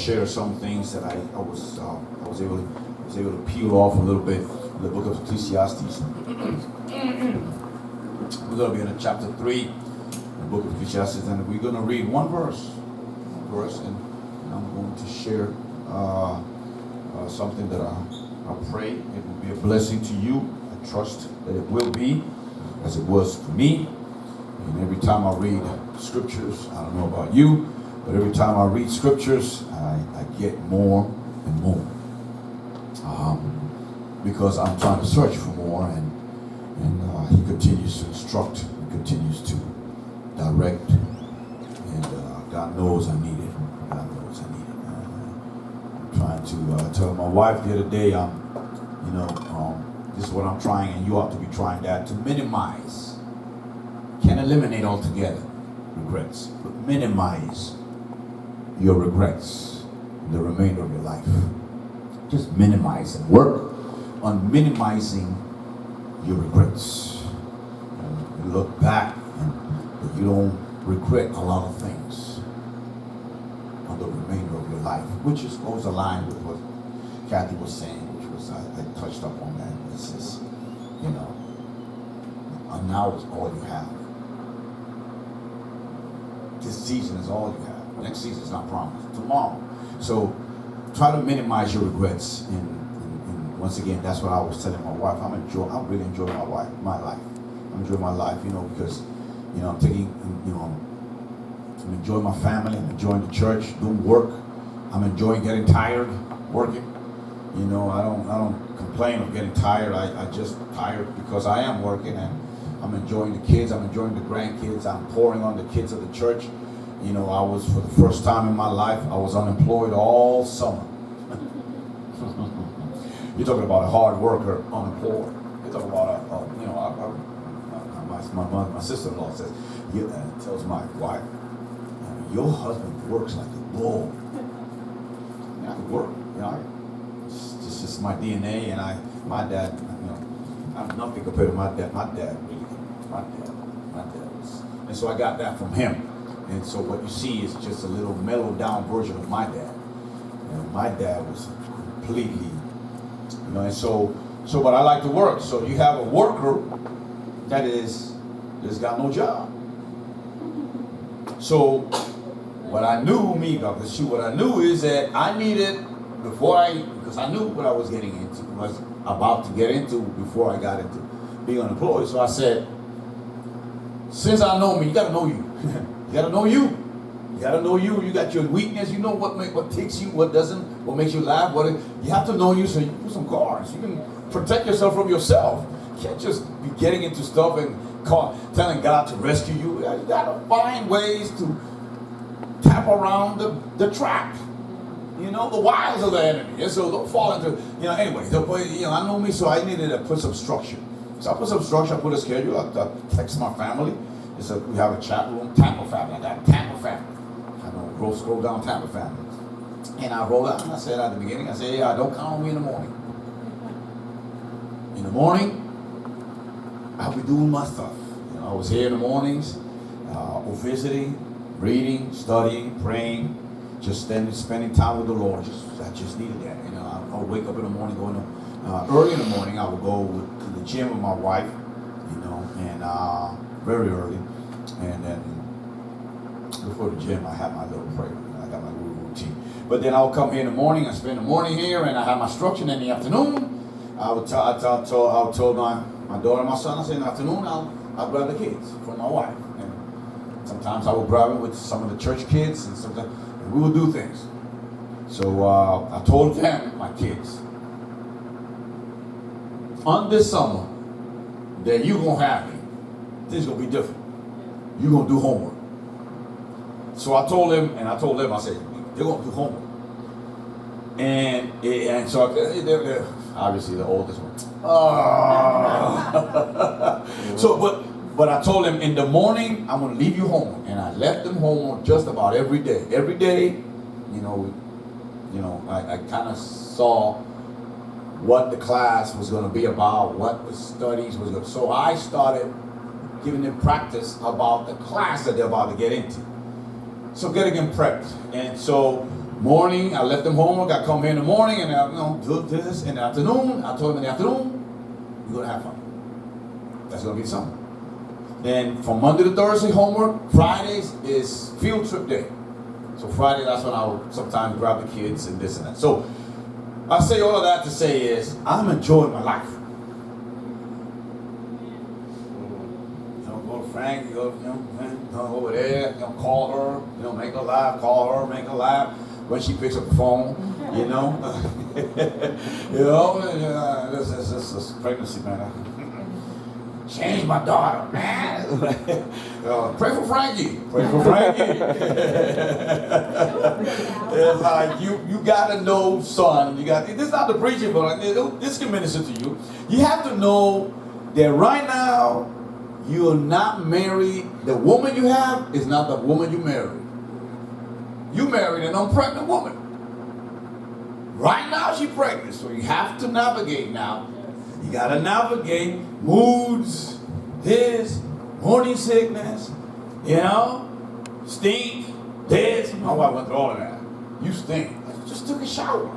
Share some things that I was able to peel off a little bit in the book of Ecclesiastes. We're going to be in chapter 3, the book of Ecclesiastes, and we're going to read one verse, and I'm going to share something that I pray it will be a blessing to you. I trust that it will be, as it was for me. And every time I read scriptures, I don't know about you, but every time I read scriptures, I get more and more. Because I'm trying to search for more, and he continues to instruct, he continues to direct, and God knows I need it. God knows I need it. I'm trying to tell my wife the other day, this is what I'm trying, and you ought to be trying that, to minimize. Can't eliminate altogether regrets, but minimize your regrets in the remainder of your life. Just minimize and work on minimizing your regrets. And you look back and you don't regret a lot of things on the remainder of your life, which goes aligned with what Kathy was saying, which was, I touched up on that. This is, and now is all you have. This season is all you have. Next season is not promised. Tomorrow. So try to minimize your regrets. And once again, that's what I was telling my wife. I'm really enjoying my life. I'm enjoying my life, because, I'm taking, I'm enjoying my family. I'm enjoying the church, doing work. I'm enjoying getting tired, working. I don't complain of getting tired. I just tired because I am working, and I'm enjoying the kids. I'm enjoying the grandkids. I'm pouring on the kids of the church. I was, for the first time in my life, I was unemployed all summer. You're talking about a hard worker, unemployed. You're talking about my sister-in-law says, tells my wife, your husband works like a bull. I could work, it's just my DNA, and my dad, I'm nothing compared to my dad. My dad was, and so I got that from him. And so what you see is just a little mellowed down version of my dad. My dad was completely, and so but I like to work. So you have a worker that is got no job. So what I knew is that I needed, because I knew what I was getting into, was about to get into before I got into being unemployed. So I said, since I know me, you gotta know you. You gotta know you. You gotta know you. You got your weakness. You know what ticks you, what doesn't, what makes you laugh. You have to know you, so you put some guards. You can protect yourself from yourself. You can't just be getting into stuff and telling God to rescue you. You gotta find ways to tap around the trap. The wiles of the enemy. And so don't fall into, anyway. I know me, so I needed to put some structure. So I put some structure, I put a schedule, I text my family. We have a chat room, Tampa family. I got a Tampa family. I don't scroll down Tampa family. And I rolled out and I said at the beginning, don't count on me in the morning. In the morning, I'll be doing my stuff. I was here in the mornings, visiting, reading, studying, praying, just spending time with the Lord. I just needed that. I'll wake up in the morning, early in the morning, I would go to the gym with my wife, and very early. And then before the gym, I have my little prayer. I got my little routine. But then I'll come here in the morning. I spend the morning here, and I have my structure. And in the afternoon, I would tell my daughter and my son, I say in the afternoon, I'll grab the kids from my wife. And sometimes I will grab it with some of the church kids, and we will do things. So I told them, my kids, on this summer, that you're going to have me. Things going to be different. You're going to do homework. So I told them, I said, they're going to do homework. And so they're obviously the oldest one. So, but I told them, in the morning, I'm going to leave you home. And I left them home just about every day. Every day, I kind of saw what the class was going to be about, what the studies was going to. So I started giving them practice about the class that they're about to get into. So getting them prepped. And so Morning, I left them homework. I come here in the morning and I do this. In the afternoon, I told them in the afternoon, you're gonna have fun. That's gonna be the summer. Then from Monday to Thursday, homework. Fridays is field trip day. So Friday, that's when I would sometimes grab the kids and this and that. So I say all of that to say is, I'm enjoying my life. Go to Frank, go over there, call her, make her laugh, call her, make her laugh when she picks up the phone, this pregnancy, man. Change my daughter, man. Pray for Frankie. Pray for Frankie. It's like you gotta know, son. This is not the preaching, but this can minister to you. You have to know that right now you're not married. The woman you have is not the woman you married. You married an unpregnant woman. Right now she's pregnant, so you have to navigate now. You gotta navigate moods, morning sickness, stink, this. My wife went through all of that. You stink. I just took a shower.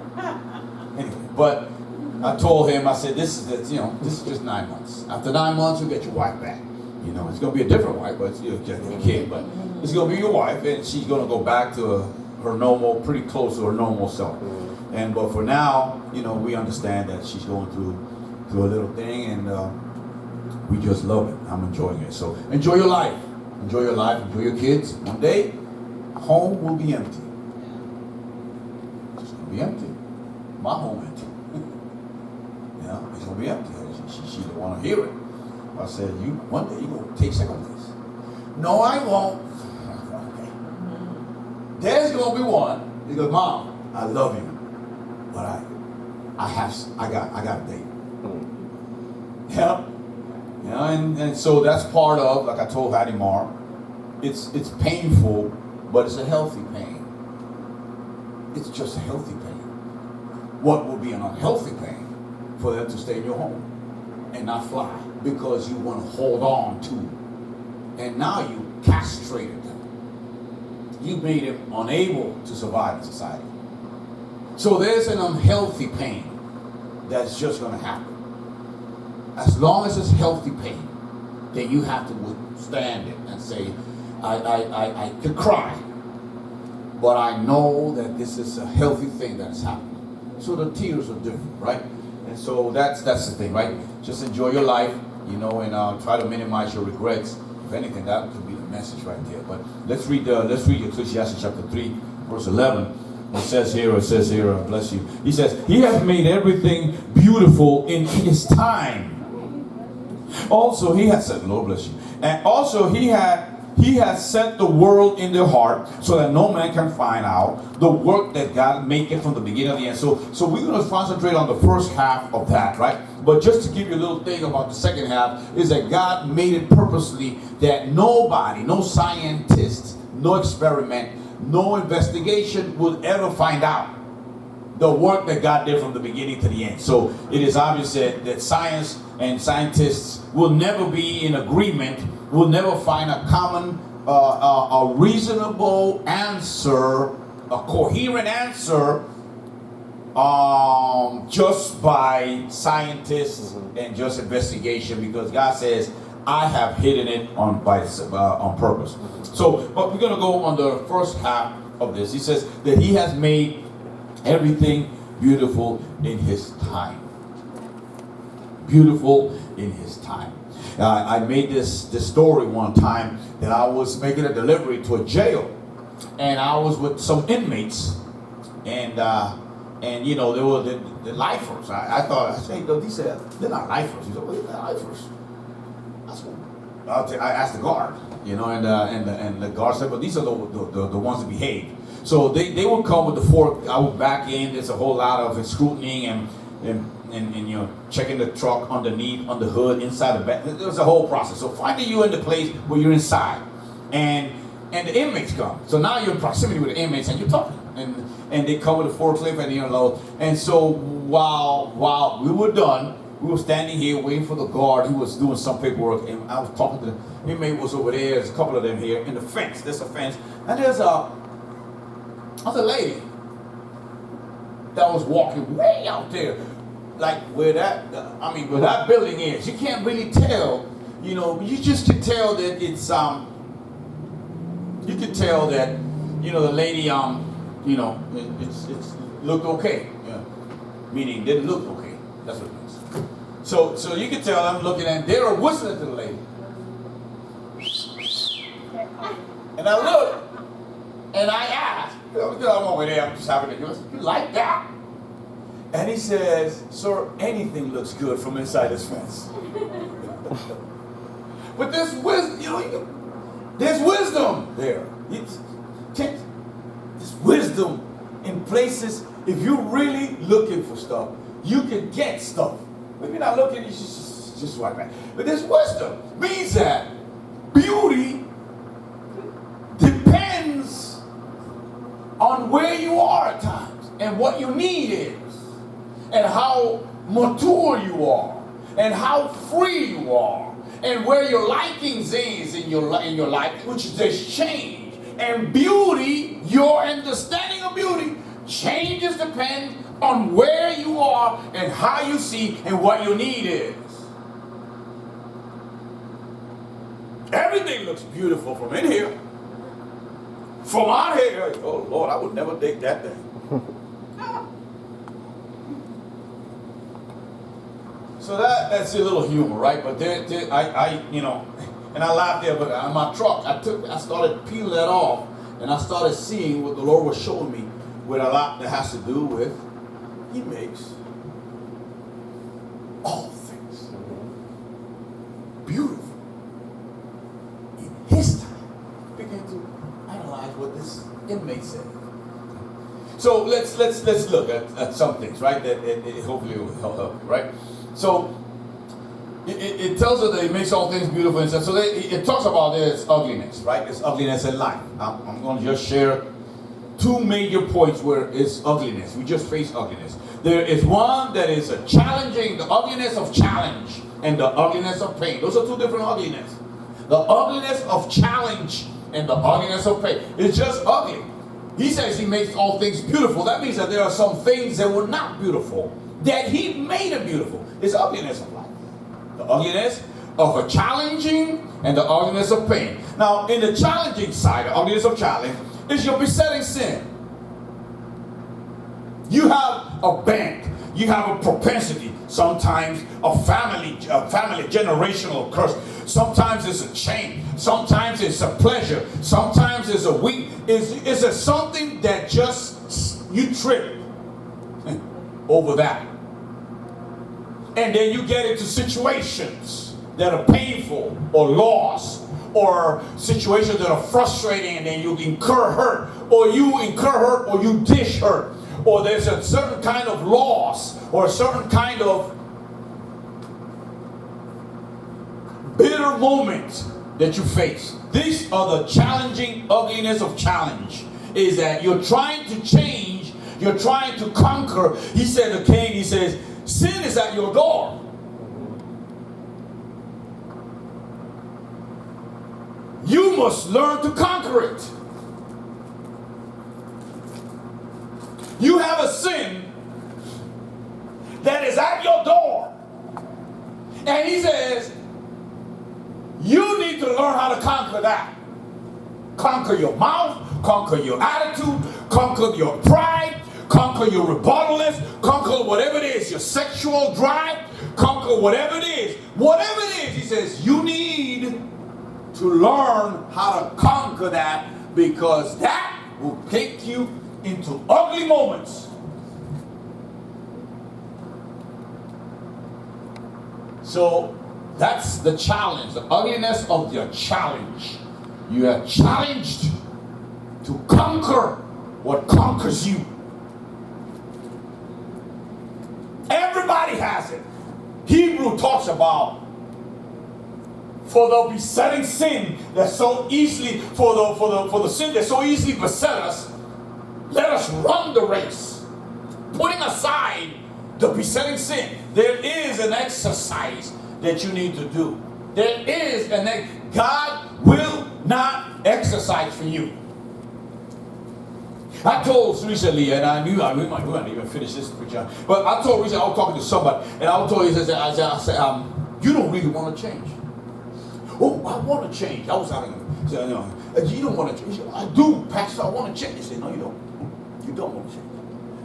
Anyway, but I told him, I said, this is just 9 months. After 9 months, you'll get your wife back. It's gonna be a different wife, but you'll get your kid. But it's gonna be your wife, and she's gonna go back to her normal, pretty close to her normal self. But for now, we understand that she's going through a little thing, and we just love it. I'm enjoying it. So enjoy your life. Enjoy your life. Enjoy your kids. One day, home will be empty. It's going to be empty. My home empty. It's going to be empty. She didn't want to hear it. I said, one day you're going to take second place. No, I won't. Okay. There's going to be one. He goes, Mom, I love you, but I got a date. And so that's part of, like I told Hattie Mar, it's painful, but it's a healthy pain. It's just a healthy pain. What would be an unhealthy pain? For them to stay in your home and not fly because you want to hold on to it. And now you castrated them. You made them unable to survive in society. So there's an unhealthy pain that's just going to happen. As long as it's healthy pain, then you have to withstand it and say, I could cry, but I know that this is a healthy thing that is happening. So the tears are different, right? And so that's the thing, right? Just enjoy your life, and try to minimize your regrets. If anything, that could be the message right there. But let's read Ecclesiastes chapter 3, verse 11. It says here, bless you. He says, He has made everything beautiful in His time. Also, He has said, Lord bless you. And also, He has set the world in their heart so that no man can find out the work that God made it from the beginning of the end. So we're going to concentrate on the first half of that, right? But just to give you a little thing about the second half is that God made it purposely that nobody, no scientist, no experiment, no investigation will ever find out the work that God did from the beginning to the end. So it is obvious that science and scientists will never be in agreement, will never find a common, a reasonable answer, a coherent answer, just by scientists and just investigation, because God says, I have hidden it on purpose. So, but we're going to go on the first half of this. He says that He has made everything beautiful in His time. Beautiful in His time. I made this story one time that I was making a delivery to a jail, and I was with some inmates, and they were the lifers. I thought, he said, they're not lifers. He said, well, they're lifers. I asked the guard, and the guard said, but these are the ones that behave. So they would come with the fork. I would back in. There's a whole lot of scrutiny and checking the truck underneath, on the hood, inside the back. There's a whole process. So finally you're in the place where you're inside, and the inmates come. So now you're in proximity with the inmates and you're talking, and they come with a forklift and you unload. And so while we were done, we were standing here waiting for the guard who was doing some paperwork, and I was talking to the inmate was over there. There's a couple of them here in the fence. There's a fence, and there's a lady that was walking way out there, like where that, where that building is. You can't really tell, you just can tell that it's, you can tell that, the lady, it's looked okay. Yeah. Meaning didn't look okay. That's what it means. So you can tell I'm looking at, they were whistling to the lady. And I looked, and I asked, I'm over there, I'm just having you like that? And he says, sir, anything looks good from inside this fence. But there's wisdom, there's wisdom there. There's wisdom in places. If you're really looking for stuff, you can get stuff. If you're not looking, you just swipe back. But there's wisdom. Means that beauty depends on where you are at times and what your need is and how mature you are and how free you are and where your likings is in your life, which is change. And beauty, your understanding of beauty, changes depend on where you are and how you see and what your need is. Everything looks beautiful from in here. From out here, oh Lord, I would never date that thing. So that's a little humor, right? But and I laughed there, but on my truck, I started peeling that off, and I started seeing what the Lord was showing me with a lot that has to do with He makes all things beautiful in His time. Begin to analyze what this inmate said. So let's look at some things, right? That it hopefully will help, right? So it tells us that He makes all things beautiful, and so it talks about this ugliness, right? This ugliness in life. I'm going to just share two major points where it's ugliness. We just face ugliness. There is one that is a challenging, the ugliness of challenge, and the ugliness of pain. Those are two different ugliness. The ugliness of challenge and the ugliness of pain. It's just ugly. He says He makes all things beautiful. That means that there are some things that were not beautiful, that He made them beautiful. It's ugliness of life. The ugliness of a challenging and the ugliness of pain. Now, in the challenging side, the ugliness of challenge is your besetting sin. You have a bent. You have a propensity. Sometimes a family generational curse. Sometimes it's a chain. Sometimes it's a pleasure. Sometimes it's a weak. It's a something that just you trip over that. And then you get into situations that are painful or loss, or situations that are frustrating, and then you incur hurt, or you dish hurt, or there's a certain kind of loss, or a certain kind of bitter moment that you face. These are the challenging ugliness of challenge, is that you're trying to change, you're trying to conquer. He said to Cain, he says, sin is at your door. You must learn to conquer it. You have a sin that is at your door. And he says, you need to learn how to conquer that. Conquer your mouth, conquer your attitude, conquer your pride, conquer your rebuttalness, conquer whatever it is, your sexual drive, conquer whatever it is. Whatever it is, he says, you need to learn how to conquer that, because that will take you into ugly moments. So that's the challenge, the ugliness of your challenge. You are challenged to conquer what conquers you. Everybody has it. Hebrew talks about, for the besetting sin that so easily, for the sin that so easily beset us, let us run the race, putting aside the besetting sin. There is an exercise that you need to do. There is God will not exercise for you. I told recently, and I knew we might even finish this preacher, but I told recently, I was talking to somebody, and I told him, I said, you don't really want to change. Oh, I want to change. I was having him say, no, you don't want to change. I do, Pastor, I want to change. He said, no, you don't. You don't want to change.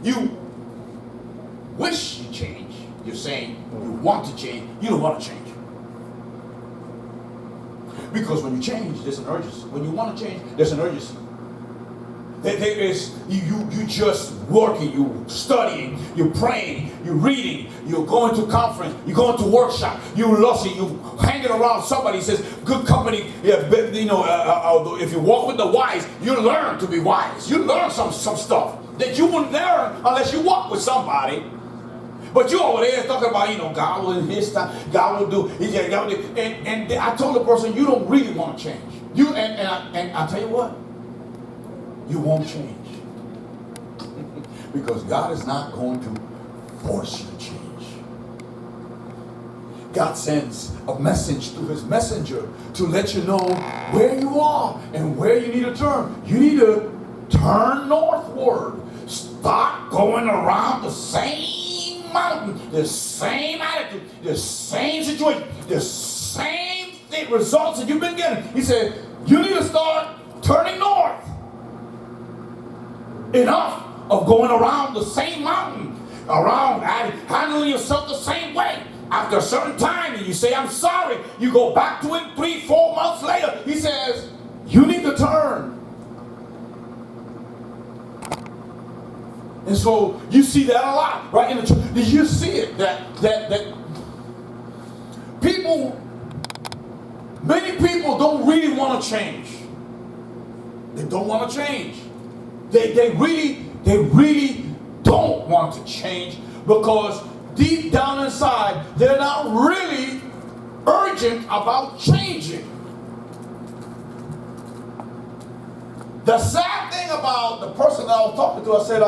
You wish you change. You're saying you want to change. You don't want to change. Because when you change, there's an urgency. When you want to change, there's an urgency. There is, you just working, you studying, you praying, you reading, you're going to conference, you're going to workshop, you lusty, you hanging around somebody says, good company, if you walk with the wise, you learn to be wise. You learn some stuff that you wouldn't learn unless you walk with somebody. But you over there talking about, God will in his time, God will do, God will do. And I told the person, you don't really want to change. And I tell you what, you won't change. Because God is not going to force you to change. God sends a message to his messenger to let you know where you are and where you need to turn. You need to turn northward. Stop going around the same mountain, the same attitude, the same situation, the same results that you've been getting. He said, you need to start turning north. Enough of going around the same mountain, around handling yourself the same way. After a certain time, and you say, I'm sorry, you go back to it 3-4 months later. He says, you need to turn. And so you see that a lot, right? In the church. Did you see it? That people, many people don't really want to change. They don't want to change. They really don't want to change because deep down inside, they're not really urgent about changing. The sad thing about the person that I was talking to, I said,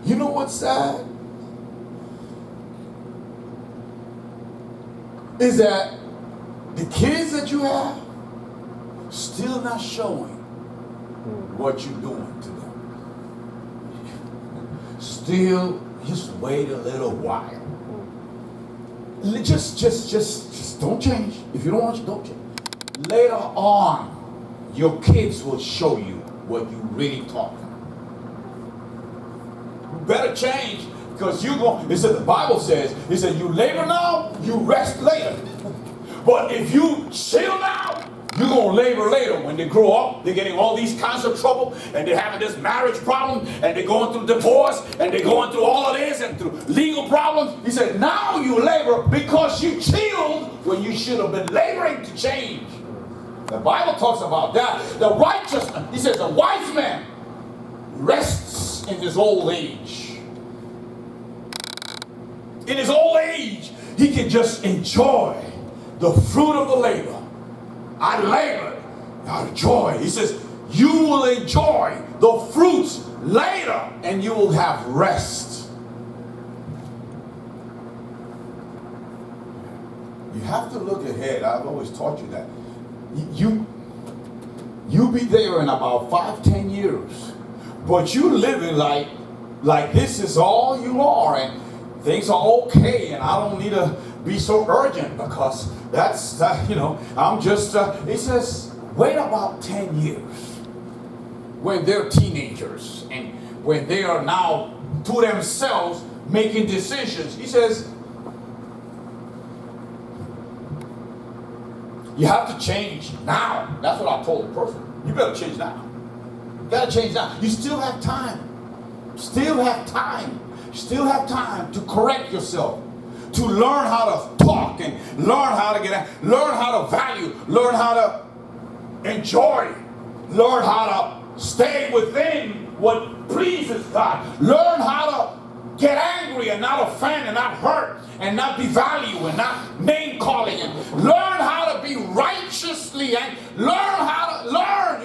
you know what's sad? Is that the kids that you have still not showing what you're doing to them. Still, just wait a little while. Just don't change. If you don't want to, don't change. Later on, your kids will show you what you really taught them. You better change because it said the Bible says, it said you labor now, you rest later. But if you chill now, you're going to labor later. When they grow up, they're getting all these kinds of trouble, and they're having this marriage problem, and they're going through divorce, and they're going through all of this, and through legal problems. He said, now you labor because you chilled when you should have been laboring to change. The Bible talks about that. The righteous man, he says, the wise man rests in his old age. In his old age, he can just enjoy the fruit of the labor. I labored out of joy. He says, you will enjoy the fruits later and you will have rest. You have to look ahead. I've always taught you that. You'll be there in about 5-10 years. But you living like this is all you are and things are okay and I don't need to be so urgent because that's, I'm just, he says, wait about 10 years when they're teenagers and when they are now to themselves making decisions. He says, you have to change now. That's what I told the person. You better change now. You gotta change now. You still have time. Still have time. Still have time to correct yourself. To learn how to talk and learn how to learn how to value, learn how to enjoy, learn how to stay within what pleases God, learn how to get angry and not offend and not hurt and not devalue and not name calling and learn how to be righteously and learn.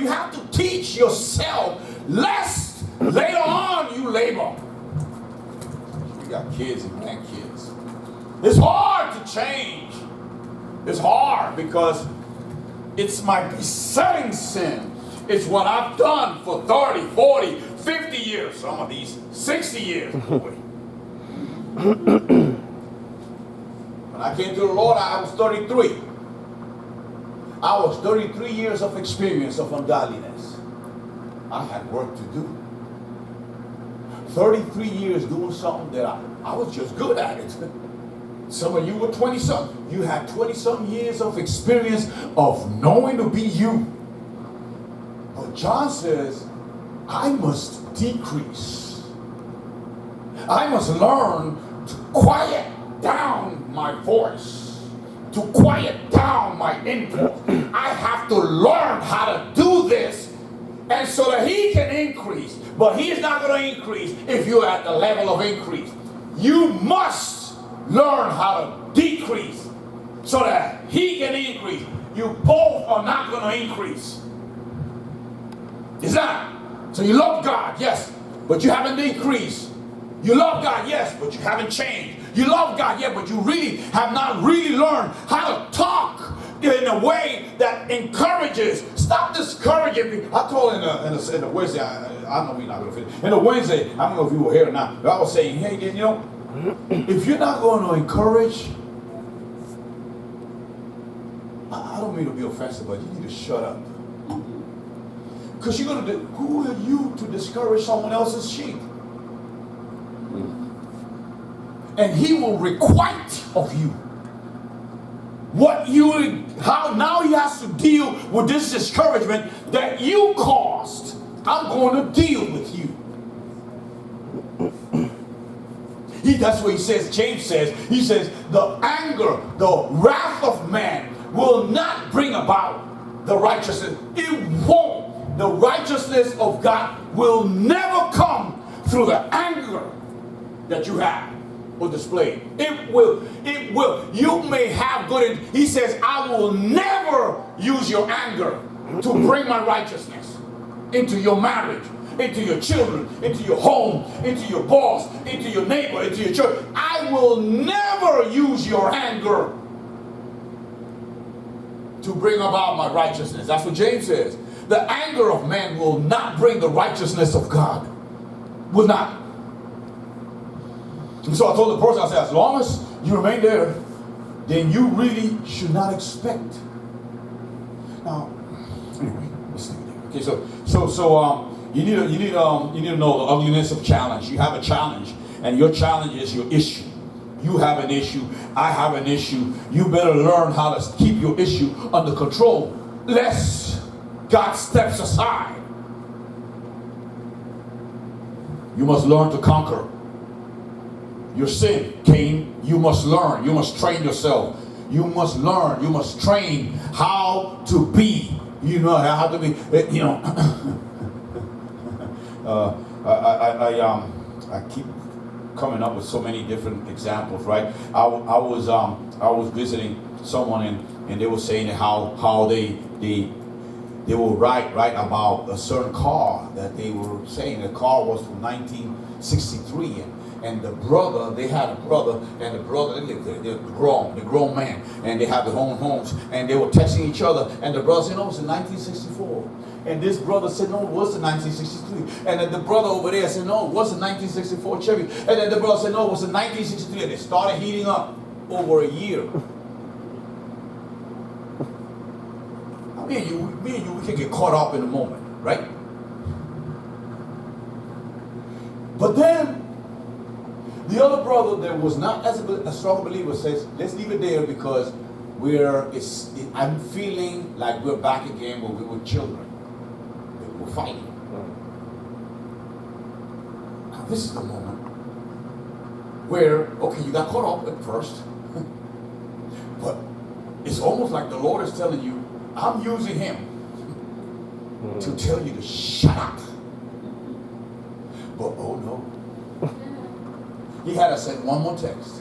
You have to teach yourself lest later on you labor. You got kids and grandkids. It's hard to change. It's hard because it's my besetting sin. It's what I've done for 30, 40, 50 years. Some of these 60 years. Boy. When I came to the Lord, I was 33. I was 33 years of experience of ungodliness. I had work to do. 33 years doing something that I was just good at it. Some of you were 20-something. You had 20-something years of experience of knowing to be you. But John says, I must decrease. I must learn to quiet down my voice, to quiet down my influence. I have to learn how to do this, and so that he can increase. But he is not going to increase if you're at the level of increase. You must learn how to decrease so that he can increase. You both are not going to increase. It's not. So you love God, yes, but you haven't decreased. You love God, yes, but you haven't changed. You love God, yeah, but you really have not really learned how to talk in a way that encourages. Stop discouraging me. I told in the Wednesday, I know we're not going to finish. In the Wednesday, I don't know if you were here or not, but I was saying, hey, you know, if you're not going to encourage, I don't mean to be offensive, but you need to shut up. Because you're going to, who are you to discourage someone else's sheep? And he will requite of you how now he has to deal with this discouragement that you caused. I'm going to deal with you. That's what he says, James says. He says, the anger, the wrath of man will not bring about the righteousness. It won't. The righteousness of God will never come through the anger that you have or display. It will. You may have good. He says, I will never use your anger to bring my righteousness into your marriage, into your children, into your home, into your boss, into your neighbor, into your church. I will never use your anger to bring about my righteousness. That's what James says. The anger of man will not bring the righteousness of God. Will not. And so I told the person, I said, as long as you remain there, then you really should not expect. Now, anyway, let's leave it there. Okay, so you need to know the ugliness of challenge. You have a challenge, and your challenge is your issue. You have an issue. I have an issue. You better learn how to keep your issue under control, lest God steps aside. You must learn to conquer your sin, Cain. You must learn. You must train yourself. You must learn. You must train how to be. You know how to be. You know. I keep coming up with so many different examples, right? I was visiting someone and they were saying how they will write about a certain car that they were saying the car was from 1963 and the brother, they had a brother, and the brother, they lived there, they're grown man, and they have their own homes, and they were texting each other, and the brother said, no, it's in 1964. And this brother said, no, it was in 1963. And then the brother over there said, no, it was in 1964 Chevy. And then the brother said, no, it was in 1963. And they started heating up over a year. Me and you, we can get caught up in the moment, right? But then, the other brother that was not as a strong believer says, let's leave it there because I'm feeling like we're back again when we were children. We're fighting. Now this is the moment where, okay, you got caught up at first, but it's almost like the Lord is telling you, I'm using him to tell you to shut up. But oh no. He had to send one more text.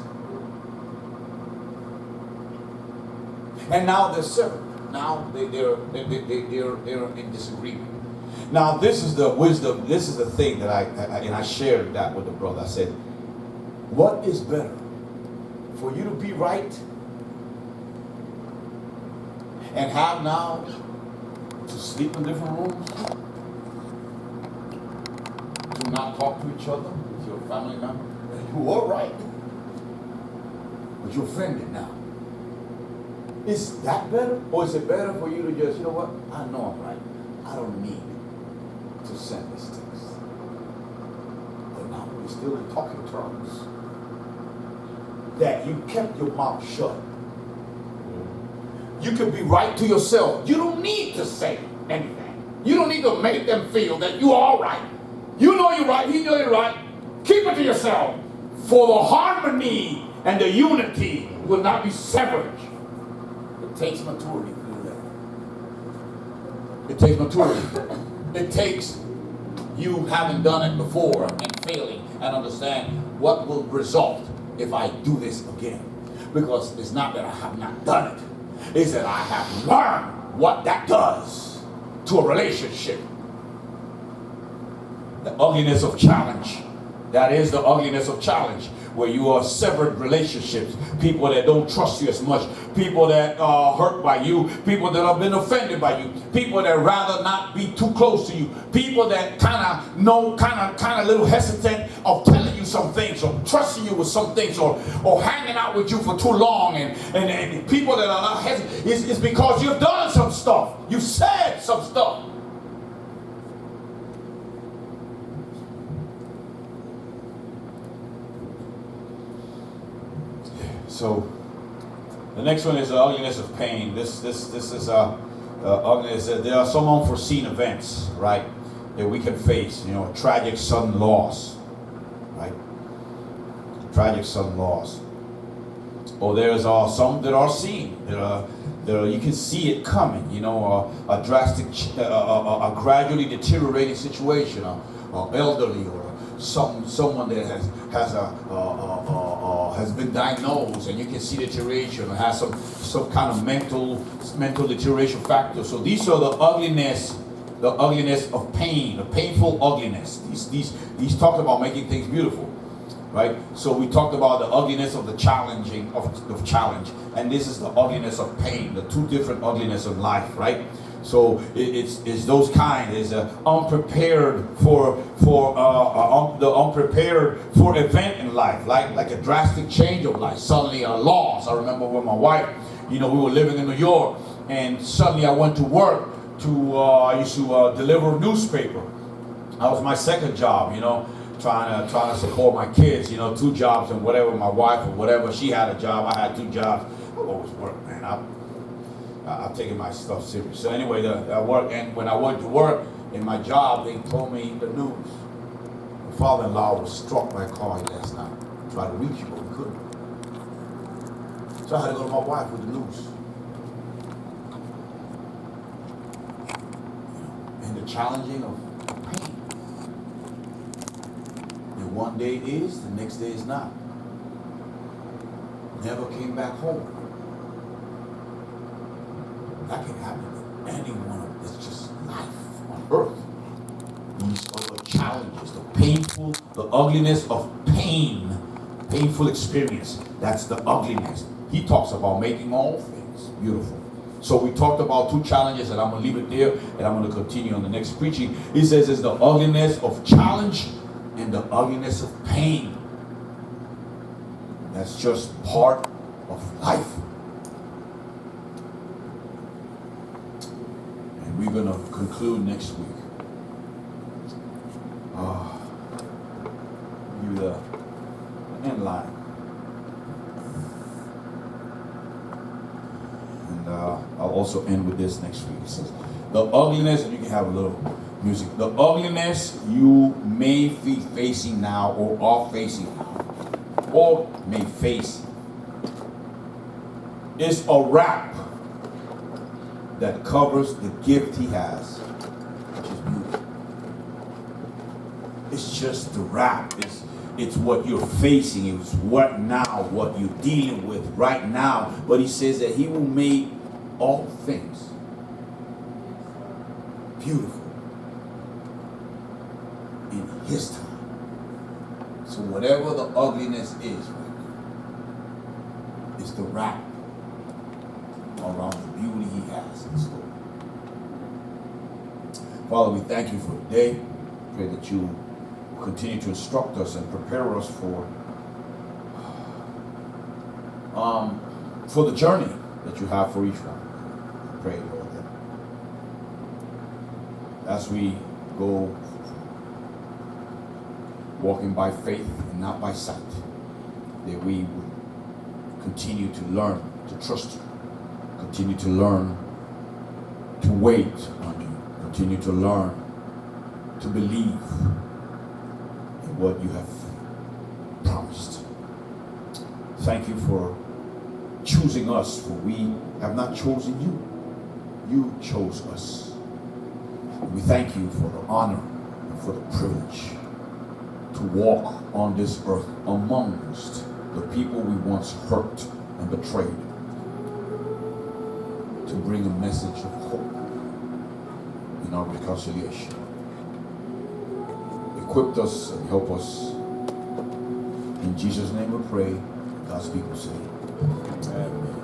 And now they're separate. Now they're in disagreement. Now this is the wisdom, this is the thing that I shared that with the brother. I said, what is better? For you to be right and have now to sleep in different rooms, to not talk to each other with your family member. You're all right, but you're offended now. Is that better? Or is it better for you to just, you know what, I know I'm right. I don't need to send this text. But now we're still in talking terms. That you kept your mouth shut. You can be right to yourself. You don't need to say anything. You don't need to make them feel that you're all right. You know you're right. He know you're right. Keep it to yourself. For the harmony and the unity will not be severed. It takes maturity to do that. It takes maturity. It takes you having done it before and failing and understand what will result if I do this again. Because it's not that I have not done it. It's that I have learned what that does to a relationship. The ugliness of challenge. That is the ugliness of challenge, where you are severed relationships, people that don't trust you as much, people that are hurt by you, people that have been offended by you, people that rather not be too close to you, people that kind of a little hesitant of telling you some things or trusting you with some things or hanging out with you for too long, and people that are not hesitant. It's because you've done some stuff, you've said some stuff. So the next one is the ugliness of pain. This is ugliness. There are some unforeseen events, right, that we can face. You know, tragic sudden loss, right? Tragic sudden loss. Or there's some that are seen. You can see it coming. You know, a drastic, a gradually deteriorating situation, or elderly, or someone that has been diagnosed, and you can see deterioration, or has some kind of mental deterioration factor. So these are the ugliness of pain, the painful ugliness. These talked about making things beautiful, right? So we talked about the ugliness of the challenging of challenge, and this is the ugliness of pain, the two different ugliness of life, right? So it's those kind. It's unprepared for the unprepared for event in life, like a drastic change of life. Suddenly a loss. I remember when my wife, we were living in New York, and suddenly I went to work I used to deliver a newspaper. That was my second job, trying to support my kids, 2 jobs and whatever. My wife or whatever, she had a job, I had 2 jobs. I always worked, man. I'm taking my stuff serious. So anyway, I work, and when I went to work in my job, they told me the news. My father-in-law was struck by a car last night. Tried to reach you, but we couldn't. So I had to go to my wife with the news. And the challenging of pain. And one day it is, the next day is not. Never came back home. That can happen to anyone. It's just life on earth. These are the challenges, the ugliness of pain, painful experience. That's the ugliness. He talks about making all things beautiful. So we talked about 2 challenges, and I'm going to leave it there, and I'm going to continue on the next preaching. He says it's the ugliness of challenge and the ugliness of pain. That's just part of life. We're going to conclude next week. Give you the end line. And I'll also end with this next week. It says, the ugliness, and you can have a little music. The ugliness you may be facing now, or are facing now, or may face, is a wrap that covers the gift he has, which is beautiful. It's just the wrap. It's what you're facing. It's what you're dealing with right now. But he says that he will make all things beautiful in his time. So whatever the ugliness is right now, it's the wrap around the beauty he has in store. Father, we thank you for today. Pray that you will continue to instruct us and prepare us for the journey that you have for each one. I pray, Lord, that as we go walking by faith and not by sight, that we would continue to learn to trust you, continue to learn to wait on you, continue to learn to believe in what you have promised. Thank you for choosing us, for we have not chosen you. You chose us. And we thank you for the honor and for the privilege to walk on this earth amongst the people we once hurt and betrayed, to bring a message of hope in our reconciliation. Equip us and help us. In Jesus' name we pray. God's people say, Amen.